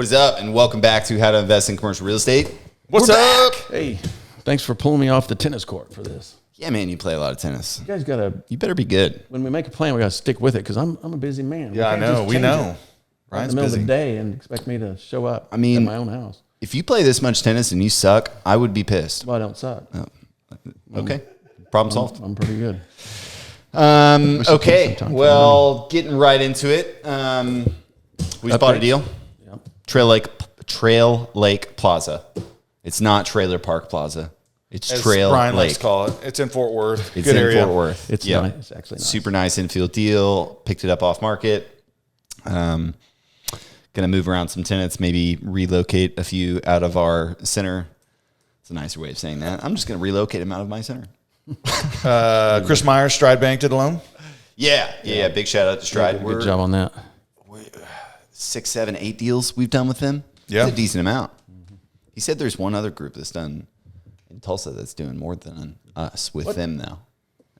What is up, and welcome back to How to Invest in Commercial Real Estate. What's up? Hey, thanks for pulling me off the tennis court for this. Yeah, man, you play a lot of tennis. You guys gotta. You better be good. When we make a plan, we gotta stick with it because I'm a busy man. Yeah, I know. We know. Right in the middle of the day and expect me to show up. I mean, at my own house. If you play this much tennis and you suck, I would be pissed. Well, I don't suck. Oh, okay, problem solved. I'm pretty good. Okay, well, getting right into it. We just bought a deal. Yep. Trail Lake Plaza. It's not Trailer Park Plaza. It's As Trail Brian Lake. likes to call it. It's in Fort Worth. It's Good in area. Fort Worth. It's Yep. nice. It's actually nice. Super nice infield deal. Picked it up off market. Gonna move around some tenants, maybe relocate a few out of our center. It's a nicer way of saying that. I'm just gonna relocate them out of my center. Chris Myers, Stride Bank did a loan. Yeah. Big shout out to Stride. Good job on that. 6, 7, 8 deals we've done with them. Yeah. It's a decent amount. He said there's one other group that's done in Tulsa that's doing more than us with them now.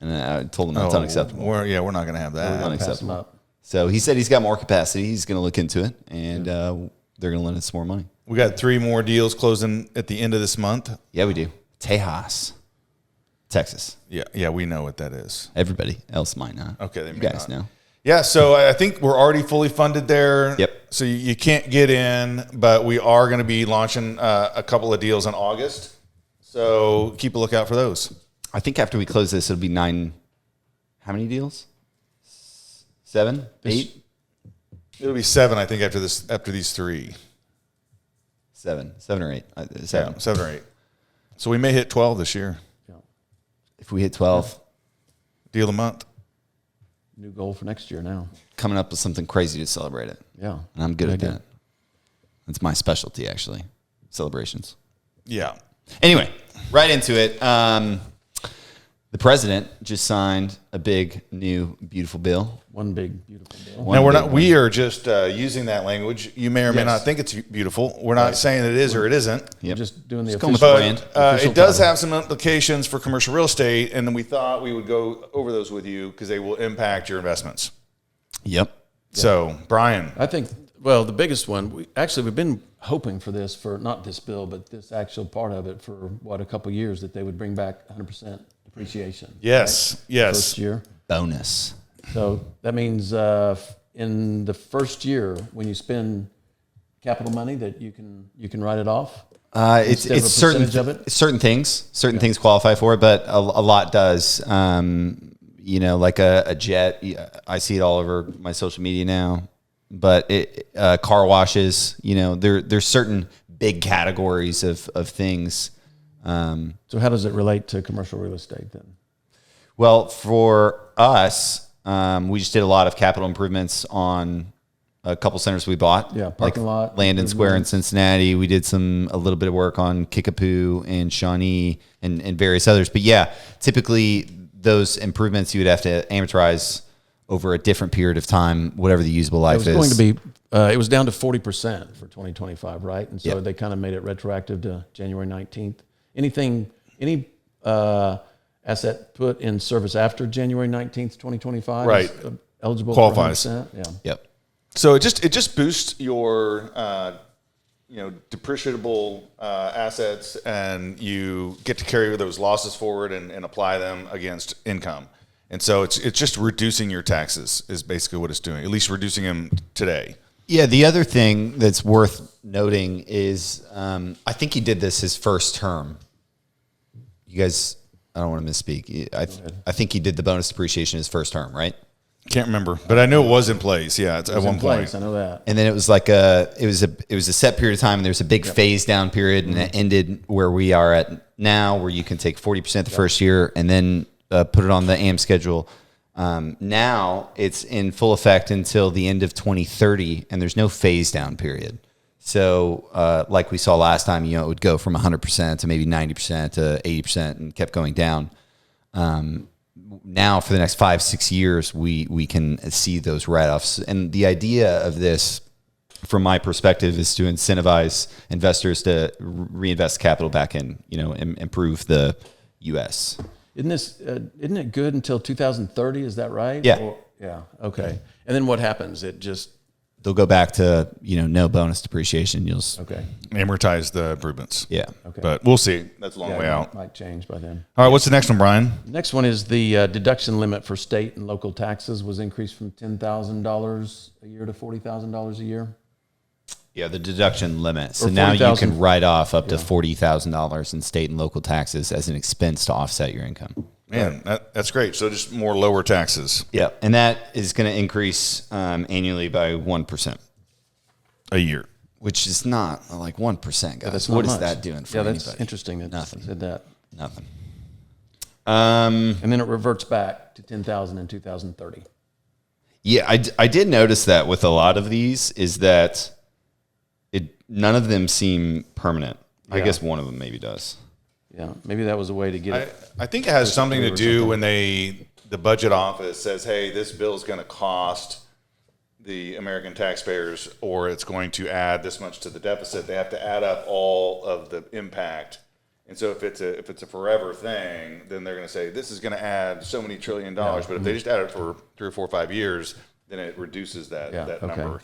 And I told him that's unacceptable. We're not going to have that. Unacceptable. Pass 'em up. So he said he's got more capacity. He's going to look into it, and they're going to lend us some more money. We got 3 more deals closing at the end of this month. Yeah, we do. Tejas, Texas. Yeah, we know what that is. Everybody else might not. Okay, they you may guys not. know. Yeah, so I think we're already fully funded there. Yep. So you can't get in, but we are going to be launching a couple of deals in August. So keep a lookout for those. I think after we close this, it'll be 9. How many deals? 7, 8, It'll be 7, I think, after these 3. 7 or 8. 7. Yeah, 7 or 8. So we may hit 12 this year. Yeah. If we hit 12, Deal of the month. New goal for next year now. coming up with something crazy to celebrate it. Yeah. And I'm good at idea. that. That's my specialty, actually. Celebrations. Yeah. Anyway, right into it. The president just signed a big, new, beautiful bill. One big, beautiful deal. Now we are just using that language. You may or may Yes. not think it's beautiful. We're not saying it is or it isn't. Yep. Just doing the Just going with official. brand. Official It does title. have some implications for commercial real estate, and we thought we would go over those with you because they will impact your investments. Yep. So, Brian, I think, well, the biggest one, we've been hoping for this, for not this bill, but this actual part of it for, a couple of years, that they would bring back 100% depreciation. yes. First year. Bonus. So that means in the first year, when you spend capital money, that you can write it off. It's Instead of a percentage of it? certain things qualify for it, but a lot does. Like a jet. I see it all over my social media now. But car washes. There's certain big categories of things. So how does it relate to commercial real estate then? Well, for us, we just did a lot of capital improvements on a couple centers we bought. Yeah, parking lot, Landon Square in Cincinnati. We did a little bit of work on Kickapoo and Shawnee and various others. But yeah, typically those improvements you would have to amortize over a different period of time, whatever the usable life is. It was going to be, it was down to 40% for 2025, right? And so Yep. they kind of made it retroactive to January 19th. Any asset put in service after January 19th, 2025 Right. is eligible Qualifies. for 100%? Yeah. Yep. So it just boosts your depreciable assets, and you get to carry those losses forward and apply them against income. And so it's just reducing your taxes is basically what it's doing, at least reducing them today. Yeah, the other thing that's worth noting is I think he did this his first term. You guys, I don't want to misspeak. I think he did the bonus depreciation his first term, right? Can't remember, but I know it was in place. Yeah, it's It was at in one place, point. I know that. And then it was like it was a set period of time, and there's a big phase down period, and it ended where we are at now, where you can take 40% the first year and then put it on the AM schedule. Now it's in full effect until the end of 2030, and there's no phase down period. So like we saw last time, it would go from 100% to maybe 90% to 80% and kept going down. Now for the next 5-6 years, we can see those write-offs. And the idea of this, from my perspective, is to incentivize investors to reinvest capital back in, improve the U.S. Isn't it good until 2030? Is that right? Yeah. Yeah. Okay. And then what happens? It just they'll go back to, no bonus depreciation. You'll Okay. Amortize the improvements. yeah. Okay. But we'll see. That's a long Yeah, way it out. might change by then. All right, what's the next one, Brian? Next one is the deduction limit for state and local taxes was increased from $10,000 a year to $40,000 a year. Yeah, the deduction limit. So Or now you 40,000. can write off up to $40,000 in state and local taxes as an expense to offset your income. Man, that's great. So just more lower taxes Yeah, and that is going to increase annually by 1%, a year. which is not like 1%, guys. That's What not is much. that doing for Yeah, that's anybody? interesting that Nothing. you said that. Nothing. And then it reverts back to 10,000 in 2030. Yeah, I did notice that with a lot of these is that none of them seem permanent. I Yeah. guess one of them maybe does. Yeah, maybe that was a way to get it. I think it has something to or do something. when the budget office says, hey, this bill is going to cost the American taxpayers, or it's going to add this much to the deficit. They have to add up all of the impact. And so if it's a forever thing, then they're going to say this is going to add so many $1 trillion. But if they just add it for 3 or 4 or 5 years, then it reduces that Yeah, okay. number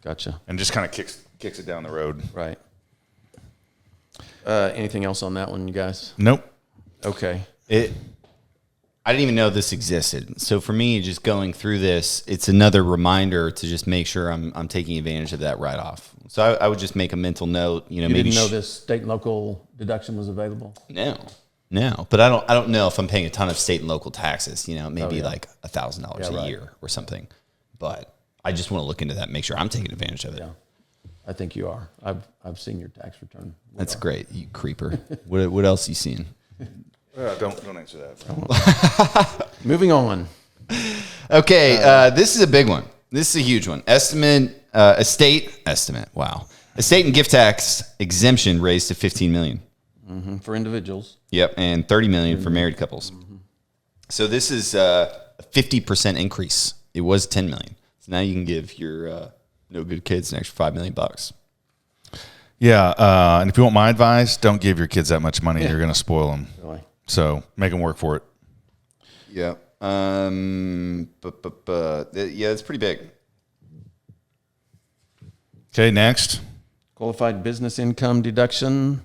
Gotcha. and just kind of kicks it down the road. Right. Anything else on that one, you guys? Nope. Okay. I didn't even know this existed. So for me, just going through this, it's another reminder to just make sure I'm taking advantage of that write-off. So I would just make a mental note. You maybe didn't know this state and local deduction was available? No, but I don't know if I'm paying a ton of state and local taxes. Maybe yeah. like $1,000 Yeah, a right. year or something. But I just want to look into that, and make sure I'm taking advantage of it. Yeah. I think you are. I've seen your tax return. That's great, you creeper. What else you seen? Don't answer that. Moving on. Okay, this is a big one. This is a huge one. Estate estimate. Wow. Estate and gift tax exemption raised to $15 million. For individuals. Yep, and $30 million for married couples. So this is a 50% increase. It was $10 million. So now you can give your no good kids an extra $5 million. Yeah, and if you want my advice, don't give your kids that much money. You're going to spoil them. Really? So make them work for it. Yeah. Yeah, it's pretty big. Okay, next. Qualified business income deduction.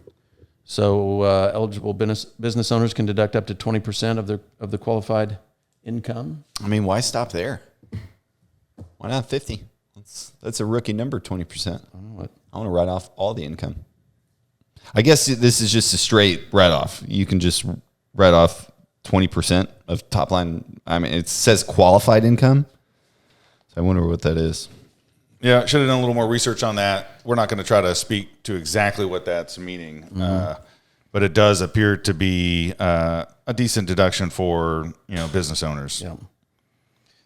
So eligible business owners can deduct up to 20% of the qualified income. I mean, why stop there? Why not 50? That's a rookie number, 20%. I want to write off all the income. I guess this is just a straight write-off. You can just write off 20% of top line. I mean, it says qualified income. So I wonder what that is. Yeah, should have done a little more research on that. We're not going to try to speak to exactly what that's meaning, but it does appear to be a decent deduction for business owners. Yeah.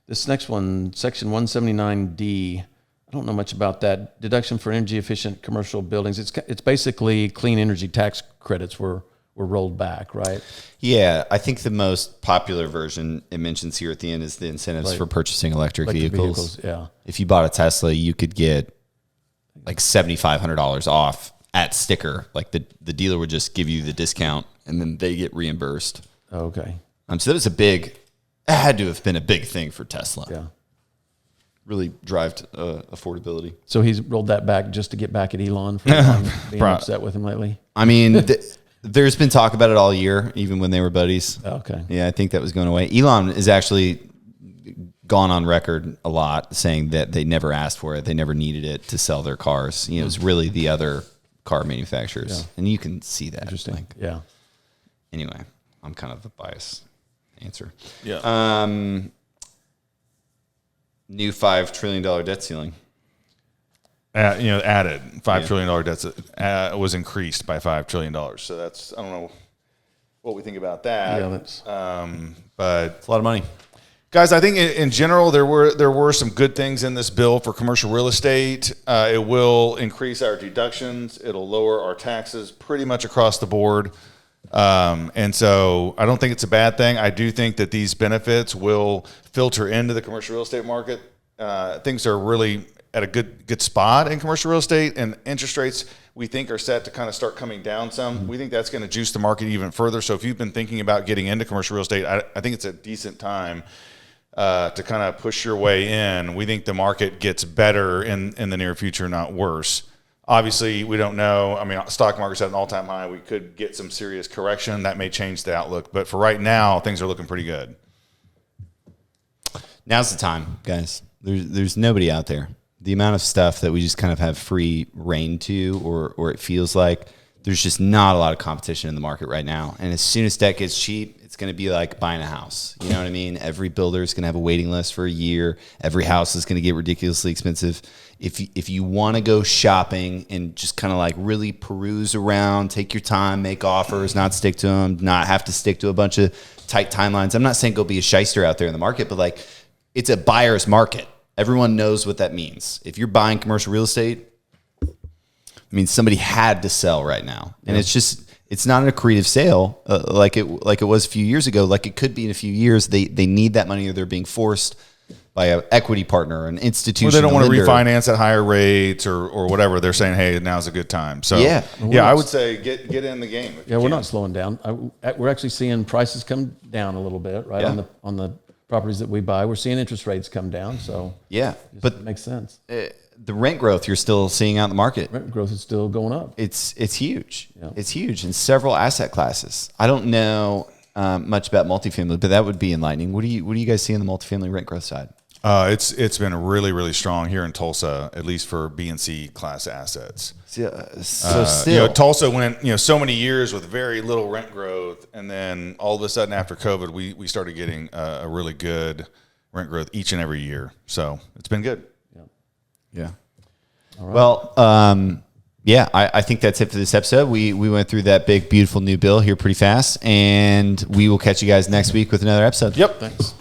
This next one, Section 179D. I don't know much about that. Deduction for energy efficient commercial buildings. It's basically clean energy tax credits were rolled back, right? Yeah, I think the most popular version it mentions here at the end is the incentives for purchasing electric vehicles. Yeah. If you bought a Tesla, you could get like $7,500 off at sticker. Like the dealer would just give you the discount and then they get reimbursed. Okay. So that was it had to have been a big thing for Tesla. Yeah. Really drive affordability. So he's rolled that back just to get back at Elon for Elon being upset with him lately. I mean, there's been talk about it all year, even when they were buddies. Okay. Yeah, I think that was going away. Elon is actually gone on record a lot saying that they never asked for it. They never needed it to sell their cars. It was really the other car manufacturers. Yeah. And you can see that. Interesting. Yeah. Anyway, I'm kind of the biased answer. Yeah. New $5 trillion debt ceiling. Added $5 trillion debt was increased by $5 trillion. So that's, I don't know what we think about that. Yeah, that's But It's a lot of money. guys, I think in general there were some good things in this bill for commercial real estate. It will increase our deductions. It'll lower our taxes pretty much across the board. And so I don't think it's a bad thing. I do think that these benefits will filter into the commercial real estate market. Things are really at a good spot in commercial real estate, and interest rates we think are set to kind of start coming down some. Mm-hmm. We think that's going to juice the market even further. So if you've been thinking about getting into commercial real estate, I think it's a decent time. to kind of push your way in. We think the market gets better in the near future, not worse. Obviously, we don't know. I mean, stock market's at an all-time high. We could get some serious correction. That may change the outlook. But for right now, things are looking pretty good. Now's the time, guys. There's nobody out there. The amount of stuff that we just kind of have free reign to, or it feels like there's just not a lot of competition in the market right now. And as soon as debt gets cheap, it's going to be like buying a house. You know what I mean? Every builder is going to have a waiting list for a year. Every house is going to get ridiculously expensive. If you want to go shopping and just kind of like really peruse around, take your time, make offers, not stick to them, not have to stick to a bunch of tight timelines. I'm not saying go be a shyster out there in the market, but like it's a buyer's market. Everyone knows what that means. If you're buying commercial real estate, I mean, somebody had to sell right now. And it's not an accretive sale like it was a few years ago. Like it could be in a few years. They need that money, or they're being forced by an equity partner, an institution. Or they don't want to lender. refinance at higher rates or whatever. They're saying, hey, now's a good time. So Yeah. I would say get in the game. if Yeah, you we're can. not slowing down. We're actually seeing prices come down a little bit, right? Yeah. On the properties that we buy, we're seeing interest rates come down. So Yeah. but But it makes sense. the rent growth you're still seeing out in the market, Rent growth is still going up. it's huge. Yeah. It's huge in several asset classes. I don't know much about multifamily, but that would be enlightening. What do you guys see on the multifamily rent growth side? It's been really, really strong here in Tulsa, at least for B and C class assets. So still, Tulsa went so many years with very little rent growth, and then all of a sudden after COVID, we started getting a really good rent growth each and every year. So it's been good. yeah. Well, I think that's it for this episode. We went through that big, beautiful new bill here pretty fast, and we will catch you guys next week with another episode. Yep. Thanks.